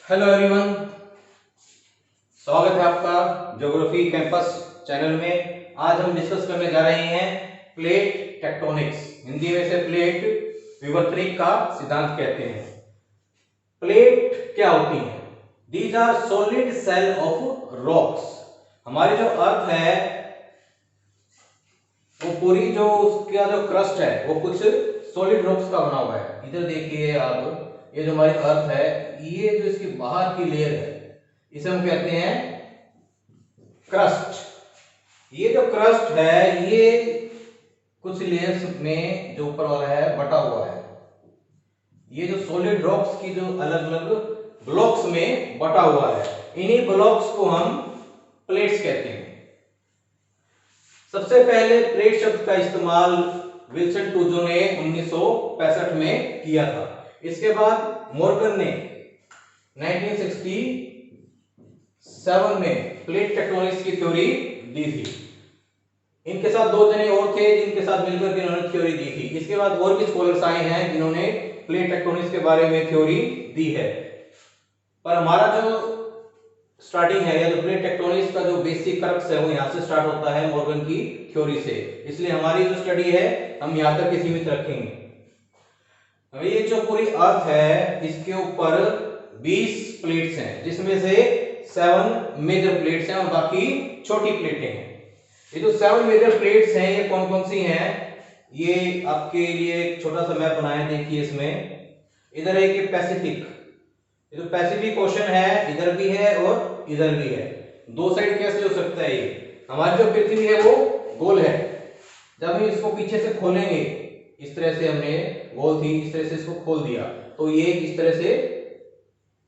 Hello everyone, स्वागत है आपका ज्योग्राफी कैंपस चैनल में। आज हम डिस्कस करने जा रहे हैं प्लेट टेक्टोनिक्स। हिंदी में से प्लेट विवर्तनिक का सिद्धांत कहते हैं। प्लेट क्या होती हैं? These are solid cell of rocks. हमारी जो अर्थ है वो पूरी जो उसका जो क्रस्ट है वो कुछ सॉलिड रॉक्स का बना हुआ है। इधर देखिए आप, ये जो हमारी अर्थ है, ये जो इसकी बाहर की लेयर है इसे हम कहते हैं क्रस्ट। ये जो क्रस्ट है ये कुछ लेयर्स में जो ऊपर वाला है बटा हुआ है। ये जो सॉलिड रॉक्स की जो अलग अलग ब्लॉक्स में बटा हुआ है, इन्हीं ब्लॉक्स को हम प्लेट्स कहते हैं। सबसे पहले प्लेट शब्द का इस्तेमाल विल्सन टूजो ने 1965 में किया था। इसके बाद मॉर्गन ने 1967 में प्लेट टेक्टोनिक्स की थ्योरी दी थी। इनके साथ दो जने और थे जिनके साथ मिलकर इन्होंने थ्योरी दी थी। इसके बाद और भी स्कॉलर्स आए हैं जिन्होंने प्लेट टेक्टोनिक्स के बारे में थ्योरी दी है। पर हमारा जो स्टार्टिंग है या जो प्लेट टेक्टोनिक्स का जो बेसिक क्रक्स है वो यहाँ से स्टार्ट होता है मॉर्गन की थ्योरी से। इसलिए हमारी जो स्टडी है हम यहाँ तक सीमित रखेंगे। ये जो पूरी अर्थ है इसके ऊपर 20 प्लेट्स हैं, जिसमें से 7 मेजर प्लेट्स हैं और बाकी छोटी प्लेटें हैं। ये जो 7 मेजर प्लेट्स हैं ये कौन कौन सी हैं, ये आपके लिए एक छोटा सा मैप बनाया। देखिए इसमें इधर है कि पैसिफिक, ये जो पैसिफिक ओशन है इधर भी है और इधर भी है। दो साइड कैसे हो सकता है? ये हमारी जो पृथ्वी है वो गोल है। जब हम इसको पीछे से खोलेंगे, इस तरह से हमने गोल थी, इस तरह से इसको खोल दिया तो ये इस तरह से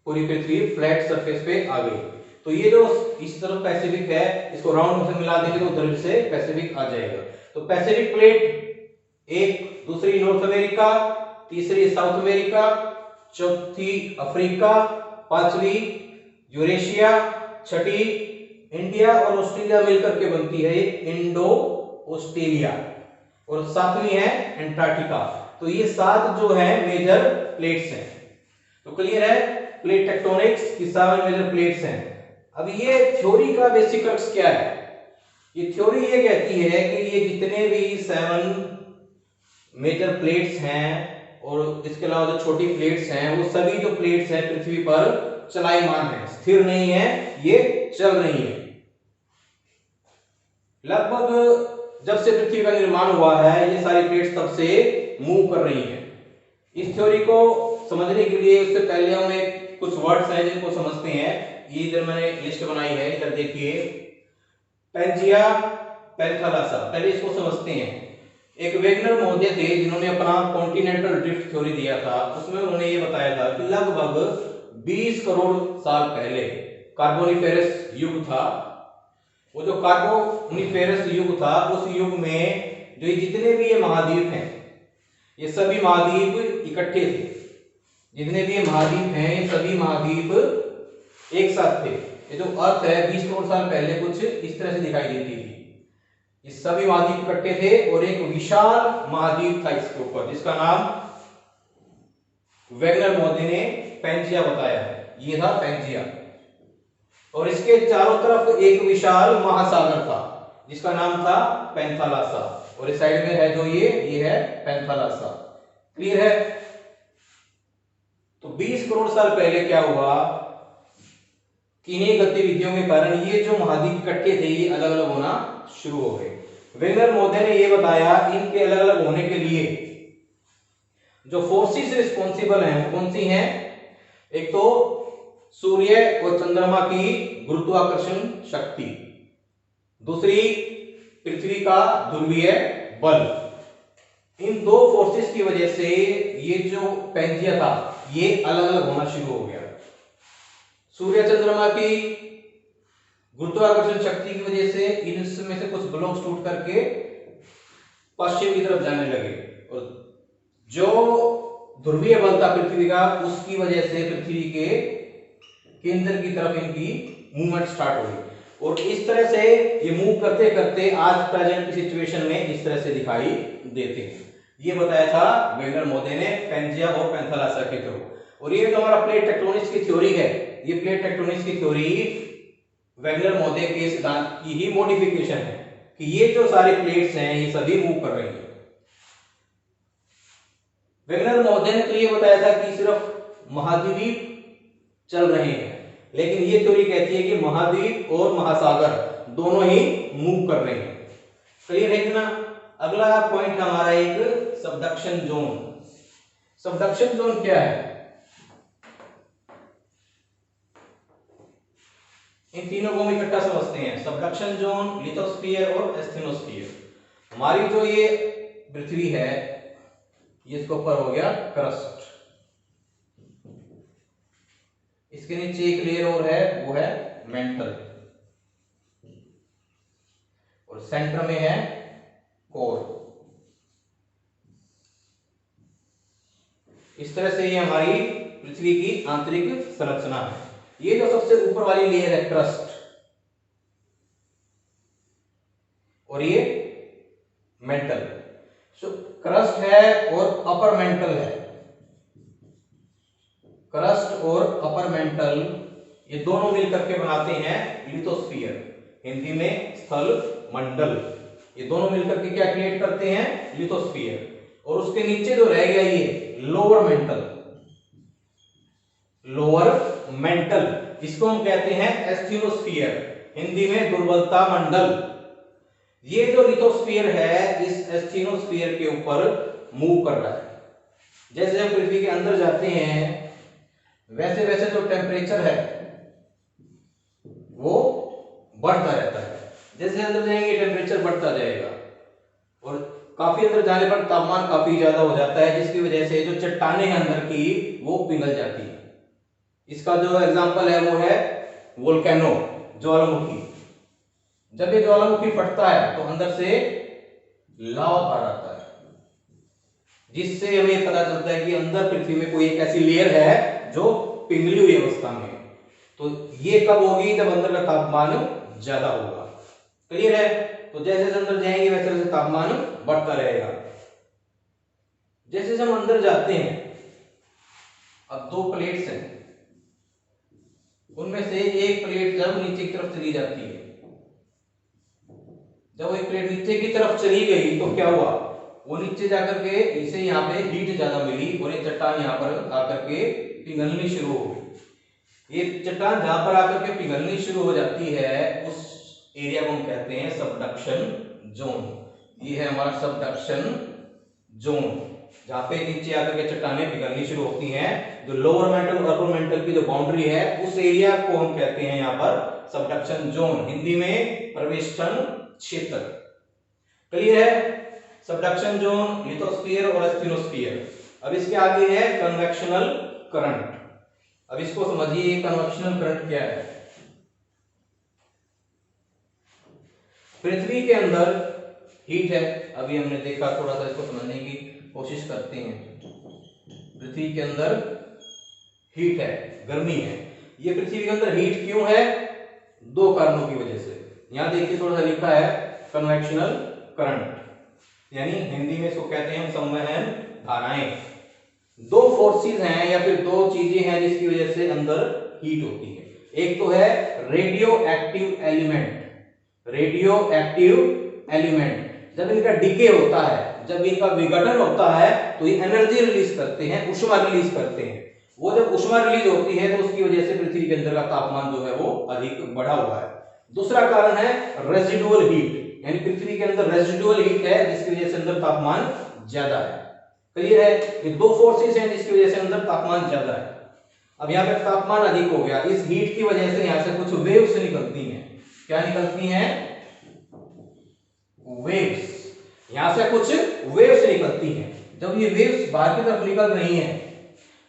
पूरी पृथ्वी फ्लैट सरफेस पे आ गई। तो ये जो इस तरफ पैसिफिक है इसको राउंड से मिला देंगे तो उधर से पैसिफिक आ जाएगा। तो पैसिफिक प्लेट एक, दूसरी नॉर्थ अमेरिका, तीसरी साउथ अमेरिका, चौथी अफ्रीका, पांचवी यूरेशिया, छठी इंडिया और ऑस्ट्रेलिया मिलकर के बनती है इंडो ऑस्ट्रेलिया, और सातवीं है एंटार्क्टिका। तो ये 7 जो है मेजर प्लेट्स हैं। तो क्लियर है, प्लेट टेक्टोनिक्स की 7 मेजर प्लेट्स हैं। अब ये थ्योरी का बेसिक क्रक्स क्या है? ये थ्योरी ये कहती है कि ये जितने भी 7 मेजर प्लेट्स हैं और इसके अलावा जो छोटी प्लेट्स हैं वो सभी जो प्लेट्स हैं पृथ्वी पर चलायमान है, स्थिर नहीं है, ये चल रही है। लगभग जब से पृथ्वी का निर्माण हुआ है ये सारी प्लेट्स तब से मूव कर रही हैं। इस थ्योरी को समझने के लिए उससे पहले हम एक कुछ वर्ड्स हैं जिनको समझते हैं। ये इधर मैंने लिस्ट बनाई है, इधर देखिए, पैंजिया, पैंथालासा। पहले इसको समझते हैं। एक वेगनर महोदय थे जिन्होंने अपना कॉन्टिनेंटल ड्रिफ्ट थ्योरी दिया था। उसमें उन्होंने ये बताया था कि लगभग 20 करोड़ साल पहले कार्बोनिफेरस युग था। वो जो कार्बोनिफेरस युग था उस युग में जो जितने भी ये महाद्वीप हैं ये सभी महाद्वीप इकट्ठे थे। जितने भी ये महाद्वीप हैं ये सभी महाद्वीप एक साथ थे। ये जो अर्थ है 20 करोड़ साल पहले कुछ इस तरह से दिखाई देती थी। ये सभी महाद्वीप इकट्ठे थे और एक विशाल महाद्वीप था इसके ऊपर, जिसका नाम वेगनर महोदय ने पैंजिया बताया है। ये था पैंजिया, और इसके चारों तरफ एक विशाल महासागर था जिसका नाम था पैंथालासा, और इस साइड में है जो ये है पैंथालासा। क्लियर है? तो 20 करोड़ साल पहले क्या हुआ कि इन्हीं गतिविधियों के कारण ये जो महाद्वीप इकट्ठे थे ये अलग अलग होना शुरू हो गए। वेगनर महोदय ने ये बताया इनके अलग अलग होने के लिए जो फोर्सेस रिस्पॉन्सिबल हैं वो कौन सी हैं? एक तो सूर्य और चंद्रमा की गुरुत्वाकर्षण शक्ति, दूसरी पृथ्वी का ध्रुवीय बल। इन दो फोर्सेस की वजह से ये जो पैंजिया था ये अलग अलग होना शुरू हो गया। सूर्य चंद्रमा की गुरुत्वाकर्षण शक्ति की वजह से इनमें से कुछ ब्लॉक्स टूट करके पश्चिम की तरफ जाने लगे, और जो ध्रुवीय बल था पृथ्वी का उसकी वजह से पृथ्वी के केंद्र की तरफ इनकी मूवमेंट स्टार्ट हुई, और इस तरह से ये मूव करते करते आज प्रेजेंट की सिचुएशन में इस तरह से दिखाई देते हैं। ये बताया था वेगनर महोदय ने पैंजिया और पैंथालासा के थ्रू। और ये जो हमारा प्लेट टेक्टोनिक्स की थ्योरी है, ये प्लेट टेक्टोनिक्स की थ्योरी वेगनर महोदय के सिद्धांत की ही मॉडिफिकेशन है कि ये जो सारी प्लेट्स हैं ये सभी मूव कर रही हैं। वेगनर महोदय ने तो ये बताया था कि सिर्फ महाद्वीप चल रहे हैं, लेकिन ये थ्योरी कहती है कि महाद्वीप और महासागर दोनों ही मूव कर रहे हैं। क्लियर है ना? अगला पॉइंट हमारा एक सबडक्शन जोन। सबडक्शन जोन क्या है? इन तीनों को हम इकट्ठा समझते हैं, सबडक्शन जोन, लिथोस्फीयर और एस्थेनोस्फीयर। हमारी जो ये पृथ्वी है, ये इसके ऊपर हो गया क्रस्ट, इसके नीचे एक लेयर और है, वो है मेंटल, और सेंटर में है कोर। इस तरह से ये हमारी पृथ्वी की आंतरिक संरचना है। ये जो सबसे ऊपर वाली लेयर है क्रस्ट, और ये मेंटल। सो क्रस्ट है और अपर मेंटल है। क्रस्ट और अपर मेंटल ये दोनों मिलकर के बनाते हैं लिथोस्फीयर, हिंदी में स्थल मंडल। ये दोनों मिलकर के क्या क्रिएट करते हैं? लिथोस्फीयर। और उसके नीचे जो रह गया ये लोअर मेंटल, लोअर मेंटल, इसको हम कहते हैं एस्थेनोस्फीयर, हिंदी में दुर्बलता मंडल। ये जो लिथोस्फीयर है इस एस्थेनोस्फीयर के ऊपर मूव कर रहा है। जैसे हम पृथ्वी के अंदर जाते हैं वैसे वैसे जो टेम्परेचर है वो बढ़ता रहता है। जैसे अंदर जाएंगे टेम्परेचर बढ़ता जाएगा, और काफी अंदर जाने पर तापमान काफी ज्यादा हो जाता है, जिसकी वजह से जो चट्टानें हैं अंदर की वो पिघल जाती है। इसका जो एग्जांपल है वो है वोल्केनो, ज्वालामुखी। जब ये ज्वालामुखी फटता है तो अंदर से लावा बाहर आता है, जिससे हमें पता चलता है कि अंदर पृथ्वी में कोई एक ऐसी लेयर है जो पिघली हुई अवस्था में। तो ये कब होगी? जब अंदर का तापमान ज्यादा होगा। क्लियर है? तो जैसे जैसे अंदर जाएंगे वैसे वैसे तापमान बढ़ता रहेगा। जैसे हम अंदर जाते हैं, अब दो प्लेट्स हैं, उनमें से एक प्लेट जब नीचे की तरफ चली जाती है, जब वो एक प्लेट नीचे की तरफ चली गई तो क्या हुआ? वो नीचे जाकर के इसे यहाँ पे हीट ज्यादा मिली और ये चट्टान यहाँ पर आकर के पिघलनी शुरू हो गई। ये चट्टान जहां पर आकर के पिघलनी शुरू हो जाती है उस एरिया को हम कहते हैं सबडक्शन जोन। ये है हमारा सबडक्शन जोन, जहां पे नीचे आकर के चट्टानें पिघलनी शुरू होती हैं। जो लोअर मेंटल और अपर मेंटल की जो बाउंड्री है उस एरिया को हम कहते हैं यहाँ पर सबडक्शन जोन, हिंदी में प्रवेष्टन क्षेत्र। क्लियर है? सबडक्शन जोन, लिथोस्फीयर और एस्थेनोस्फीयर। अब इसके आगे है कन्वेक्शनल करंट। अब इसको समझिए, कन्वेक्शनल करंट क्या है? पृथ्वी के अंदर हीट है, अभी हमने देखा, थोड़ा सा इसको समझने की कोशिश करते हैं। पृथ्वी के अंदर हीट है, गर्मी है। ये पृथ्वी के अंदर हीट क्यों है? दो कारणों की वजह से। यहां देखिए थोड़ा सा लिखा है कन्वेक्शनल करंट, यानी हिंदी में इसको कहते हैं संवहन धाराएं। दो फोर्सेस हैं या फिर दो चीजें हैं जिसकी वजह से अंदर हीट होती है। एक तो है radio active element. Radio active element जब इनका डिके होता है, जब इनका विघटन होता है तो ये एनर्जी रिलीज करते हैं, ऊष्मा रिलीज करते हैं। वो जब ऊष्मा रिलीज होती है तो उसकी वजह से पृथ्वी के अंदर का तापमान जो है वो अधिक बढ़ा हुआ है। दूसरा कारण है रेजिडुअल हीट, यानी पृथ्वी के अंदर रेजिडुअल हीट है जिसकी वजह से अंदर तापमान ज्यादा है। क्लियर है? ये दो फोर्सेस हैं जिसकी वजह से अंदर तापमान ज्यादा है। अब यहाँ पे तापमान अधिक हो गया, इस हीट की वजह से यहाँ से कुछ वेव्स निकलती हैं। क्या निकलती हैं? वेव्स। यहां से कुछ वेव्स निकलती हैं। जब ये वेव्स बाहर की तरफ निकल रही हैं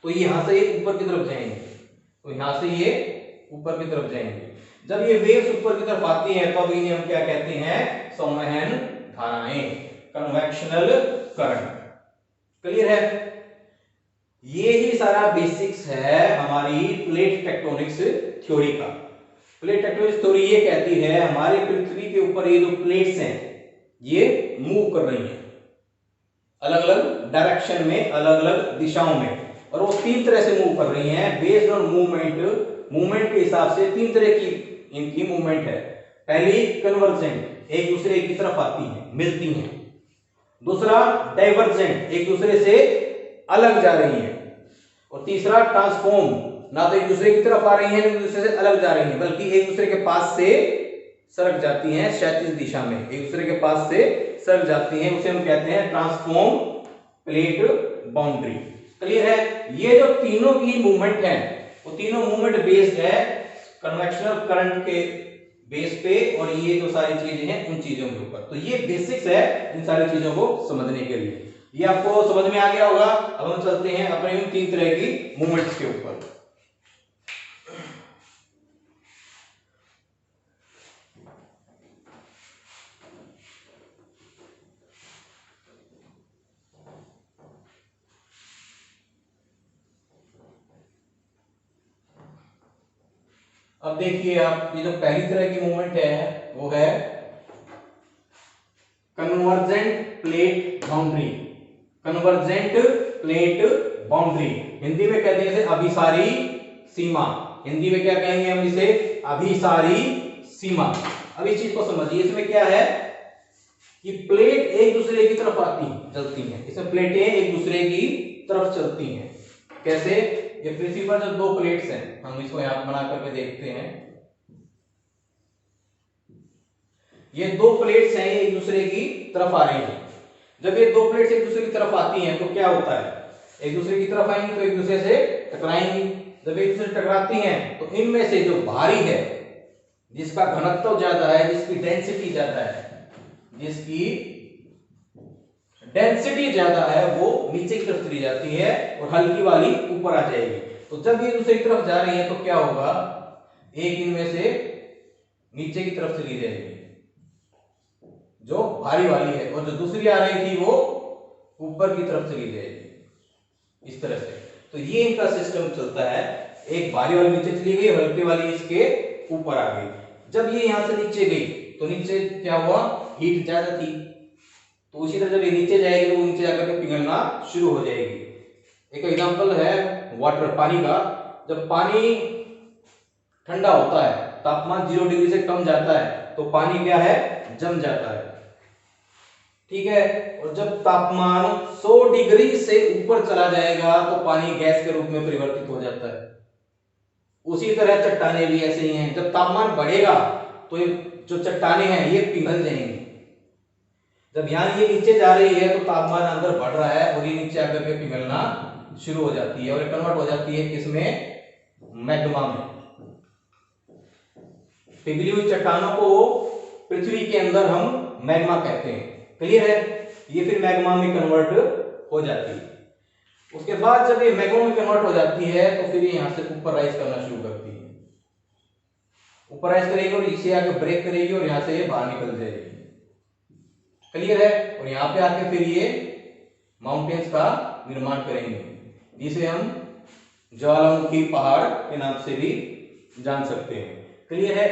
तो यहां से ये ऊपर की तरफ जाएंगे, तो यहां से ये ऊपर की तरफ जाएंगे। जब ये वेव्स ऊपर की तरफ आती हैं तब इन्हें हम क्या कहते हैं? संवहन धाराएं, कन्वेक्शनल करंट। क्लियर है? ये ही सारा बेसिक्स है हमारी प्लेट टेक्टोनिक्स थ्योरी का। प्लेट टेक्टोनिक्स थ्योरी ये कहती है हमारे पृथ्वी के ऊपर ये जो प्लेट्स हैं ये मूव कर रही हैं अलग अलग डायरेक्शन में, अलग अलग दिशाओं में। और वो तीन तरह से मूव कर रही हैं बेस्ड ऑन मूवमेंट के हिसाब से। तीन तरह की इनकी मूवमेंट है। पहली कन्वर्जेंट, एक दूसरे की तरफ आती हैं, मिलती हैं। दूसरा डाइवर्जेंट, एक दूसरे से अलग जा रही हैं। और तीसरा ट्रांसफॉर्म, ना तो एक दूसरे की तरफ आ रही हैं, ना एक दूसरे से अलग जा रही हैं, बल्कि एक दूसरे के पास से सरक जाती हैं क्षैतिज दिशा में, एक दूसरे के पास से सरक जाती हैं। उसे हम कहते हैं ट्रांसफॉर्म प्लेट बाउंड्री। क्लियर है? ये जो तीनों की मूवमेंट है वो तीनों मूवमेंट बेस्ड है कन्वेक्शनल करंट के बेस पे, और ये जो सारी चीजें हैं उन चीजों के ऊपर। तो ये बेसिक्स है इन सारी चीजों को समझने के लिए। ये आपको समझ में आ गया होगा। अब हम चलते हैं अपने इन तीन तरह की मूवमेंट्स के ऊपर। अब देखिए आप, ये जो पहली तरह की मूवमेंट है वो है convergent plate boundary. Convergent plate boundary Hindi में कहते हैं इसे अभिसारी सीमा। हिंदी में क्या कहेंगे हम इसे? अभिसारी सीमा। अब इस चीज को समझिए, इसमें क्या है कि प्लेट एक दूसरे की तरफ आती चलती हैं। इसमें प्लेटें एक दूसरे की तरफ चलती हैं। कैसे? ये पृथ्वी पर जो दो प्लेट्स हैं, हम इसको यहां बना करके देखते हैं। ये दो प्लेट्स हैं, ये एक दूसरे की तरफ आ रही हैं। जब ये दो प्लेट्स एक दूसरे की तरफ आती हैं तो क्या होता है? एक दूसरे की तरफ आएंगी तो एक दूसरे से टकराएंगी। जब एक दूसरे से टकराती हैं तो इनमें से जो भारी है, जिसका घनत्व ज्यादा है, जिसकी डेंसिटी ज्यादा है, जिसकी डेंसिटी ज्यादा है, वो नीचे की तरफ चली जाती है और हल्की वाली ऊपर आ जाएगी। तो जब ये दूसरी तरफ जा रही है तो क्या होगा? एक इनमें से नीचे की तरफ चली जाएगी जो भारी वाली है, और जो दूसरी आ रही थी वो ऊपर की तरफ चली जाएगी, इस तरह से। तो ये इनका सिस्टम चलता है। एक भारी वाली नीचे चली गई, हल्की वाली इसके ऊपर आ गई। जब ये यहां से नीचे गई तो नीचे क्या हुआ? हीट ज्यादा थी, तो उसी तरह जब ये नीचे जाएगी तो वो नीचे जाकर के पिघलना शुरू हो जाएगी। एक एग्जांपल है वाटर, पानी का। जब पानी ठंडा होता है, तापमान 0 डिग्री से कम जाता है तो पानी क्या है? जम जाता है, ठीक है। और जब तापमान 100 डिग्री से ऊपर चला जाएगा तो पानी गैस के रूप में परिवर्तित हो जाता है। उसी तरह चट्टाने भी ऐसे ही हैं। जब तापमान बढ़ेगा तो ये जो चट्टाने हैं ये पिघल जाएंगी। जब यहां ये नीचे जा रही है तो तापमान अंदर बढ़ रहा है और ये नीचे आकर के पिघलना शुरू हो जाती है और कन्वर्ट हो जाती है किसमें? मैग्मा में। पिघली हुई चट्टानों को पृथ्वी के अंदर हम मैग्मा कहते हैं। क्लियर है? ये फिर मैग्मा में कन्वर्ट हो जाती है। उसके बाद जब ये मैग्मा में कन्वर्ट हो जाती है तो फिर ये यहां से ऊपर राइज करना शुरू करती है। ऊपर राइज करेगी और इसे आके ब्रेक करेगी और यहां से ये बाहर निकल जाएगी। क्लियर है? और यहां पे आके फिर ये माउंटेन्स का निर्माण करेंगे, जिसे हम ज्वालामुखी पहाड़ के नाम से भी जान सकते हैं। क्लियर है?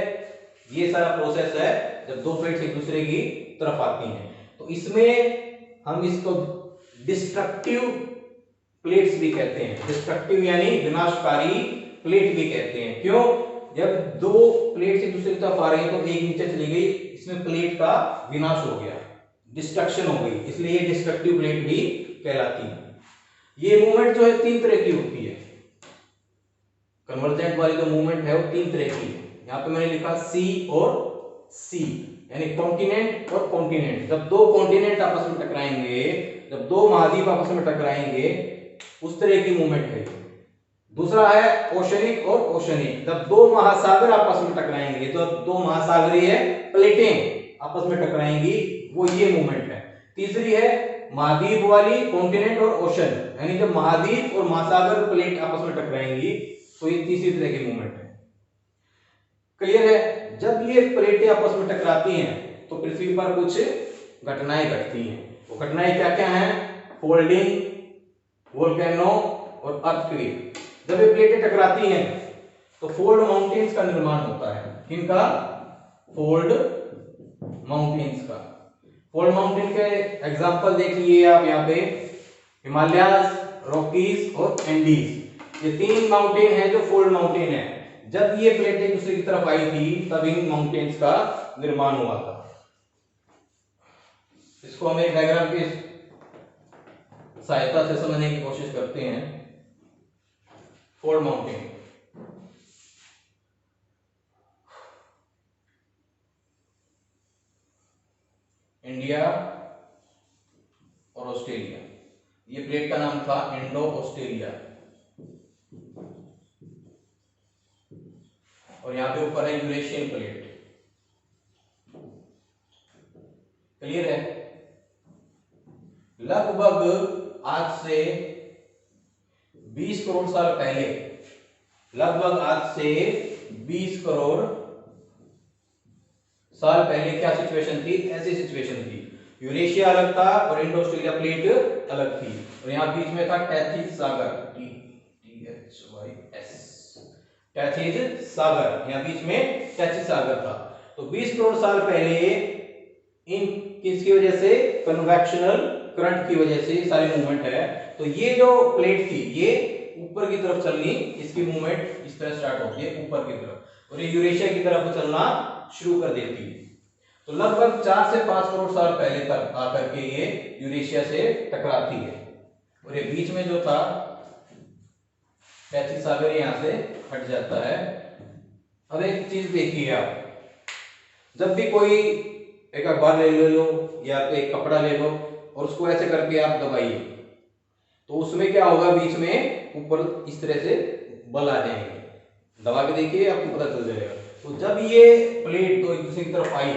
ये सारा प्रोसेस है जब दो प्लेट्स एक दूसरे की तरफ आती हैं। तो इसमें हम इसको डिस्ट्रक्टिव प्लेट्स भी कहते हैं। डिस्ट्रक्टिव यानी विनाशकारी प्लेट भी कहते हैं। क्यों? जब दो प्लेट्स एक दूसरे की तरफ आ रही हैं तो एक नीचे चली गई, इसमें प्लेट का विनाश हो गया, डिस्ट्रक्शन हो गई, इसलिए ये डिस्ट्रक्टिव प्लेट भी कहलाती है। ये मूवमेंट जो है तीन तरह की होती है। कन्वर्जेंट वाली जो मूवमेंट है वो तीन तरह की है। यहां पे मैंने लिखा सी और सी, यानी कॉन्टिनेंट और कॉन्टिनेंट। जब दो कॉन्टिनेंट आपस में टकराएंगे, जब दो महाद्वीप आपस में टकराएंगे, उस तरह की मूवमेंट है। दूसरा है ओशनिक और ओशनिक, जब दो महासागर आपस में टकराएंगे, तो दो महासागरीय प्लेटें आपस में टकराएंगी, वो ये मूवमेंट है। तीसरी है महाद्वीप वाली, कॉन्टिनेंट और ओशन, यानी जब महाद्वीप और महासागर प्लेट आपस में टकराएंगी, तो ये तीसरी तरह की मूवमेंट है। क्लियर है? जब ये प्लेटें आपस में टकराती हैं तो पृथ्वी पर कुछ घटनाएं घटती हैं। वो घटनाएं क्या क्या हैं? फोल्डिंग, वोल्केनो और अर्थक्वेक। जब ये प्लेटें टकराती हैं तो फोल्ड माउंटेन्स का निर्माण होता है। किनका? फोल्ड माउंटेन्स का। फोल्ड माउंटेन के एग्जांपल देख लीजिए आप यहाँ पे, हिमालयाज, रॉकीज और एंडीज। ये तीन माउंटेन है जो फोल्ड माउंटेन है। जब ये प्लेट एक दूसरे की तरफ आई थी तब इन माउंटेन्स का निर्माण हुआ था। इसको हम एक डायग्राम की सहायता से समझने की कोशिश करते हैं। फोल्ड माउंटेन, इंडिया और ऑस्ट्रेलिया, ये प्लेट का नाम था इंडो ऑस्ट्रेलिया, और यहां पे ऊपर है यूरेशियन प्लेट। क्लियर है? लगभग आज से 20 करोड़ साल पहले, लगभग आज से 20 करोड़ साल पहले क्या सिचुएशन थी? ऐसी सिचुएशन थी, यूरेशिया अलग था और इंडो ऑस्ट्रेलिया प्लेट अलग थी, और यहां बीच में था टैथिस सागर, टैथिस सागर, यहां बीच में टैथिस सागर था। तो 20 करोड़ साल पहले इन किसकी वजह से? कन्वेक्शनल करंट की वजह से सारे मूवमेंट है। तो ये जो प्लेट थी ये ऊपर की तरफ चलनी, इसकी मूवमेंट इस तरह स्टार्ट होती है ऊपर की तरफ, और ये यूरेशिया की तरफ चलना शुरू कर देती है। तो लगभग 4 से 5 करोड़ साल पहले तक आकर के ये यूरेशिया से टकराती है, और ये बीच में जो था टैथिस सागर यहां से हट जाता है। अब एक चीज देखिए आप, जब भी कोई एक अखबार ले लो या एक कपड़ा ले लो और उसको ऐसे करके आप दबाइए, तो उसमें क्या होगा? बीच में ऊपर इस तरह से बल आ जाएंगे। दबा के देखिए, आपको पता चल जाएगा। तो जब ये प्लेट तो एक दूसरे की तरफ आई,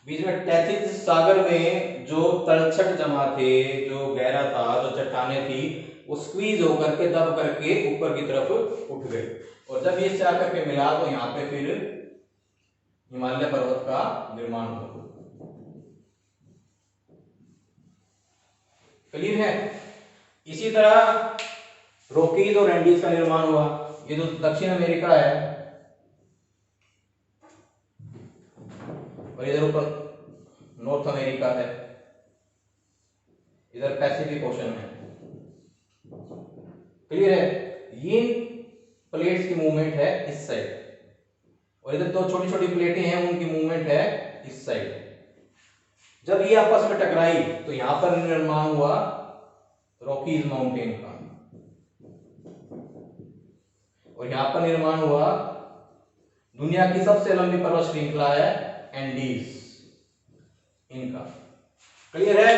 बीच में टैथिस सागर में जो तलछट जमा थे, जो गहरा था, जो चट्टानें थी, वो स्क्वीज होकर के दब करके ऊपर की तरफ उठ गई, और जब ये आकर के मिला तो यहाँ पे फिर हिमालय पर्वत का निर्माण हुआ। क्लियर है? इसी तरह रॉकीज और एंडीज का निर्माण हुआ। ये जो दक्षिण अमेरिका है और इधर ऊपर नॉर्थ अमेरिका है, इधर पैसिफिक ओशन है। क्लियर है? ये प्लेट्स की मूवमेंट है इस साइड, और इधर दो छोटी छोटी प्लेटें हैं, उनकी मूवमेंट है इस साइड। जब ये आपस में टकराई तो यहां पर निर्माण हुआ रॉकीज माउंटेन का, और यहां पर निर्माण हुआ दुनिया की सबसे लंबी पर्वत श्रृंखला है एंडीज, इनका। क्लियर है?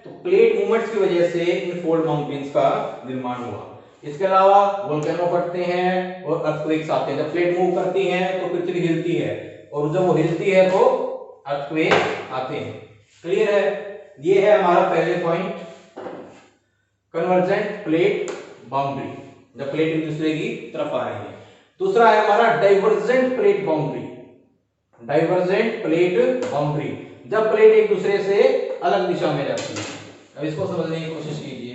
तो प्लेट मूवमेंट्स की वजह से इन फोल्ड माउंटेन्स का निर्माण हुआ। इसके अलावा वोल्केनो फटते हैं और अर्थक्वेक्स आते हैं। जब प्लेट मूव करती है तो पृथ्वी हिलती है, और जब वो हिलती है तो अर्थक्वेक आते हैं। क्लियर है? ये है हमारा पहले पॉइंट, कन्वर्जेंट प्लेट बाउंड्री, जब प्लेट एक दूसरे की तरफ आ रही है। दूसरा है हमारा divergent plate boundary, divergent plate boundary, जब प्लेट एक दूसरे से अलग दिशा में जाती है। अब इसको समझने की कोशिश कीजिए।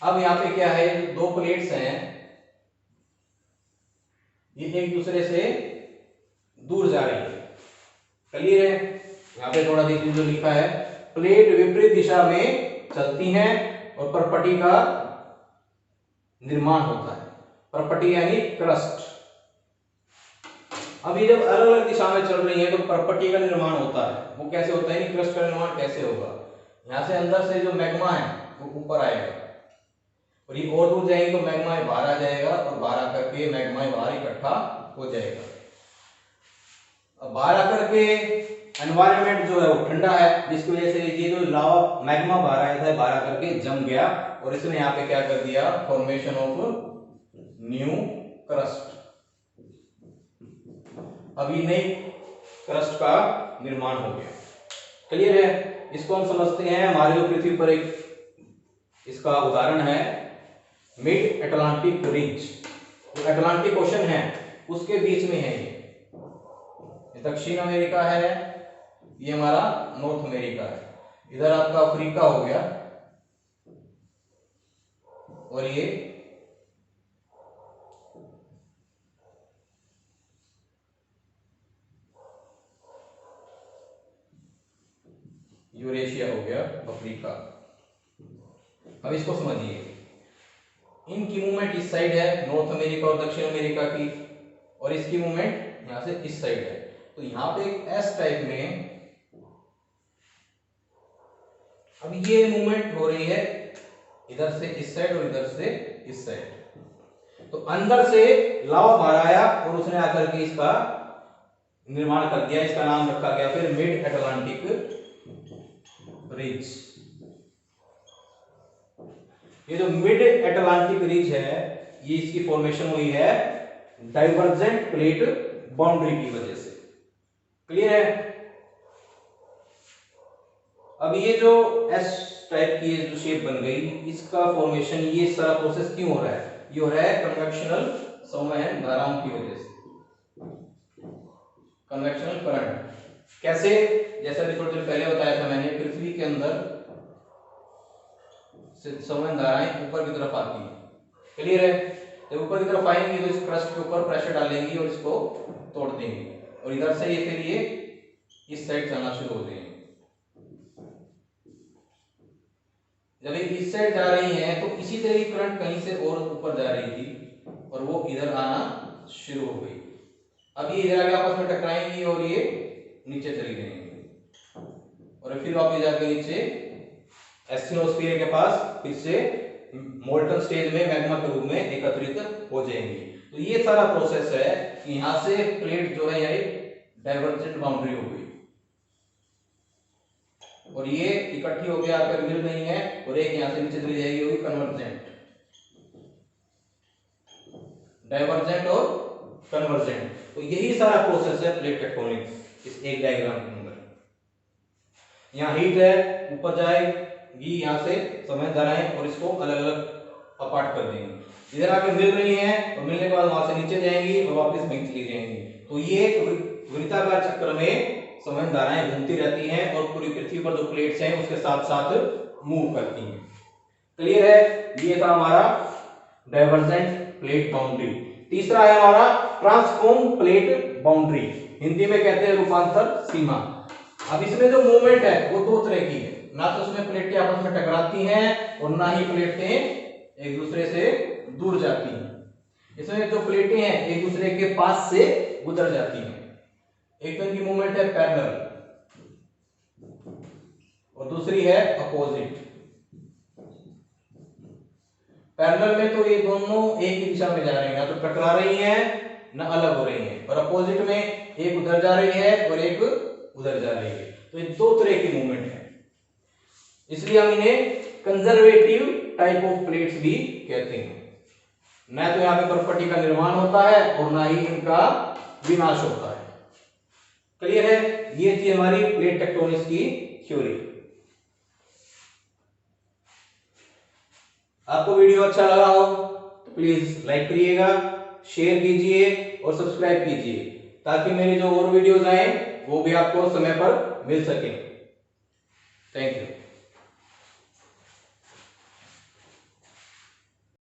अब यहां पे क्या है? दो प्लेट्स हैं, ये एक दूसरे से दूर जा रही है। क्लियर है? यहां पे थोड़ा देखिए जो लिखा है, प्लेट विपरीत दिशा में चलती हैं और परपटी का निर्माण होता है। परपटी यानी क्रस्ट। अभी जब अलग अलग दिशा में चल रही है तो परपटी का निर्माण होता है। वो कैसे होता है? क्रस्ट का निर्माण कैसे होगा? यहां से अंदर से जो मैग्मा है वो ऊपर आएगा, और ये और दूर जाएंगे तो मैग्मा बाहर आ जाएगा, और बाहर आकर के मैग्मा बाहर इकट्ठा हो जाएगा। अब बाहर आकर के एनवायरनमेंट जो है वो ठंडा है, जिसकी वजह से ये जो लावा मैग्मा बाहर आया था, बाहर आकर के जम गया, और इसने यहाँ पे क्या कर दिया? Formation of new crust. अब ये नई क्रस्ट का निर्माण हो गया। क्लियर है? इसको हम समझते हैं, हमारे जो पृथ्वी पर एक इसका उदाहरण है मिड अटलांटिक रिज, जो अटलांटिक ओशन है उसके बीच में है। ये दक्षिण अमेरिका है, ये हमारा नॉर्थ अमेरिका है, इधर आपका अफ्रीका हो गया, और ये यूरेशिया हो गया अफ्रीका। अब इसको समझिए, इनकी मूवमेंट इस साइड है, नॉर्थ अमेरिका और दक्षिण अमेरिका की, और इसकी मूवमेंट यहां से इस साइड है। तो यहां पे एक एस टाइप में अब ये मूवमेंट हो रही है इधर से इस साइड और इधर से इस साइड। तो अंदर से लावा बाहर आया और उसने आकर के इसका निर्माण कर दिया। इसका नाम रखा गया फिर मिड अटलांटिक रिज। ये जो मिड अटलांटिक रिज है, ये इसकी फॉर्मेशन हुई है डाइवर्जेंट प्लेट बाउंड्री की वजह से। क्लियर है? अब ये जो एस टाइप की जो शेप बन गई, इसका फॉर्मेशन, ये सारा प्रोसेस क्यों हो रहा है? ये हो रहा है कन्वेक्शनल संवहन धाराओं की वजह से, कन्वेक्शनल करंट। कैसे? जैसा कि थोड़ी देर पहले बताया था मैंने, पृथ्वी के अंदर संवहन धाराएं ऊपर की तरफ आती हैं। क्लियर है? जब ऊपर की तरफ आएंगी तो इस क्रस्ट के ऊपर प्रेशर डालेंगी और इसको तोड़ देंगी, और इधर से ये फिर ये इस साइड चलना शुरू हो जाएंगे। जब ये इस साइड जा रही हैं तो इसी तरह की करंट कहीं से और ऊपर जा रही थी और वो इधर आना शुरू हो गई। अब ये इधर आके आपस में टकराएंगी और ये नीचे चली जाएंगी, और फिर वापस जाके नीचे एस्टेनोस्फीयर के पास फिर से मोल्टन स्टेज में मैग्मा के रूप में एकत्रित हो जाएंगी। तो ये सारा प्रोसेस है कि यहां से प्लेट जो है ये डाइवर्जेंट बाउंड्री हो गई, और ये इकट्ठी होकर आकर मिल रही है, और एक यहां से नीचे चली जाएगी, होगी कन्वर्जेंट। डाइवर्जेंट और कन्वर्जेंट, तो यही सारा प्रोसेस है प्लेट टेक्टोनिक्स इस एक डायग्राम के अंदर। यहाँ हीट है, ऊपर जाएगी यहां से संवहन धाराएं और इसको अलग अलग अपार्ट कर देंगी। इधर आके मिल रही हैं और मिलने के बाद वहां से नीचे जाएंगी और वापस वहीं चली जाएंगी। तो ये वृत्ताकार चक्र में संवहन धाराएं घूमती रहती हैं और पूरी पृथ्वी पर जो प्लेट्स हैं उसके साथ साथ मूव करती हैं। क्लियर है? ये था हमारा डाइवर्जेंट प्लेट बाउंड्री। तीसरा है हमारा ट्रांसफॉर्म प्लेट बाउंड्री, हिंदी में कहते हैं रूपांतर सीमा। अब इसमें जो मूवमेंट है वो दो तरह की है, ना तो उसमें प्लेटें आपस में टकराती हैं और ना ही प्लेटें एक दूसरे से दूर जाती हैं। इसमें जो प्लेटें हैं एक दूसरे के पास से गुजर जाती हैं। एक तो इनकी मूवमेंट है पैरेलल और दूसरी है अपोजिट। पैरेलल में तो ये दोनों एक ही दिशा में जा रही हैं, ना तो टकरा रही हैं ना अलग हो रही हैं, और अपोजिट में एक उधर जा रही है और एक उधर जा रही है। तो ये दो तरह की मूवमेंट है, इसलिए हम इन्हें कंजर्वेटिव टाइप ऑफ प्लेट्स भी कहते हैं। न तो यहाँ पे बर्फ पट्टी का निर्माण होता है और ना ही इनका विनाश होता है। क्लियर है? ये थी हमारी प्लेट टेक्टोनिक्स की थ्योरी। आपको वीडियो अच्छा लगा हो तो प्लीज लाइक करिएगा, शेयर कीजिए और सब्सक्राइब कीजिए, ताकि मेरी जो और वीडियोस आए वो भी आपको समय पर मिल सके। Thank you.